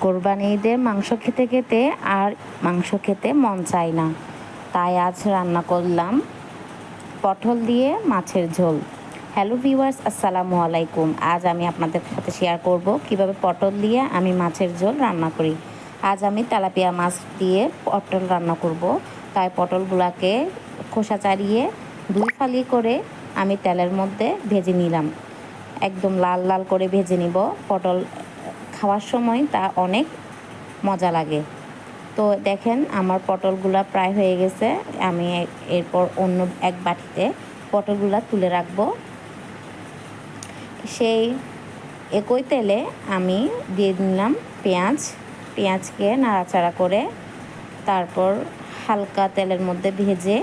কোরবানি ঈদে মাংস খেতে খেতে আর মাংস খেতে মন চায় না, তাই আজ রান্না করলাম পটল দিয়ে মাছের ঝোল। হ্যালো ভিউয়ার্স, আসসালামু আলাইকুম। আজ আমি আপনাদের সাথে শেয়ার করব কিভাবে পটল দিয়ে আমি মাছের ঝোল রান্না করি। আজ আমি তেলাপিয়া মাছ দিয়ে পটল রান্না করব, তাই পটলগুলোকে খোসা ছাড়িয়ে দুই ফালি করে আমি তেলের মধ্যে ভেজে নিলাম। একদম লাল লাল করে ভেজে নিব। পটল খাওয়ার সময় তা অনেক মজা লাগে। তো দেখেন আমার পটলগুলা প্রায় হয়ে গেছে। আমি এরপর অন্য এক বাটিতে পটলগুলা তুলে রাখবো। সেই একই তেলে আমি দিয়ে দিলাম পেঁয়াজকে নাড়াচাড়া করে তারপর হালকা তেলের মধ্যে ভেজে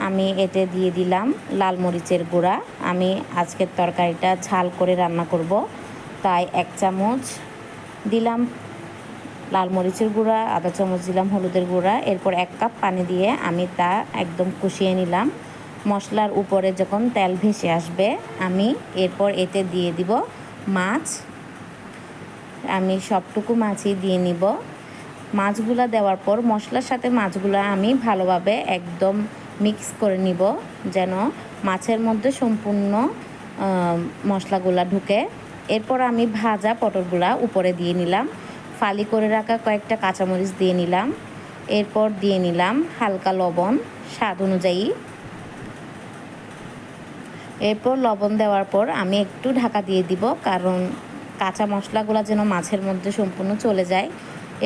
আমি এতে দিয়ে দিলাম লাল মরিচের গুঁড়া। আমি আজকের তরকারিটা ঝাল করে রান্না করব, তাই 1 চামচ দিলাম লাল মরিচের গুঁড়া, আধা চামচ দিলাম হলুদের গুঁড়া। এরপর 1 কাপ পানি দিয়ে আমি তা একদম কষিয়ে নিলাম। মশলার উপরে যখন তেল ভেসে আসবে আমি এরপর এতে দিয়ে দিব মাছ। আমি সবটুকু মাছই দিয়ে নিব। মাছগুলা দেওয়ার পর মশলার সাথে মাছগুলা আমি ভালোভাবে একদম মিক্স করে নিব, যেন মাছের মধ্যে সম্পূর্ণ মশলাগুলা ঢুকে। এরপর আমি ভাজা পটলগুলা উপরে দিয়ে নিলাম। ফালি করে রাখা কয়েকটা কাঁচামরিচ দিয়ে নিলাম। এরপর দিয়ে নিলাম হালকা লবণ স্বাদ অনুযায়ী। এরপর লবণ দেওয়ার পর আমি একটু ঢাকা দিয়ে দিব, কারণ কাঁচা মশলাগুলো যেন মাছের মধ্যে সম্পূর্ণ চলে যায়।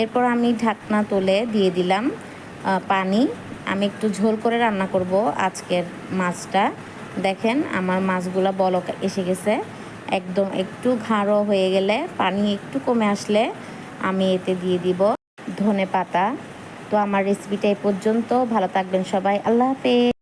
এরপর আমি ঢাকনা তুলে দিয়ে দিলাম পানি। আমি একটু ঝোল করে রান্না করব আজকের মাছটা। দেখেন আমার মাছগুলো বলক এসে গেছে। একদম একটু গাঢ় হয়ে গেলে, পানি একটু কমে আসলে আমি এতে দিয়ে দিব ধনেপাতা। তো আমার রেসিপিটা এই পর্যন্ত। ভালো থাকবেন সবাই। আল্লাহ হাফেজ।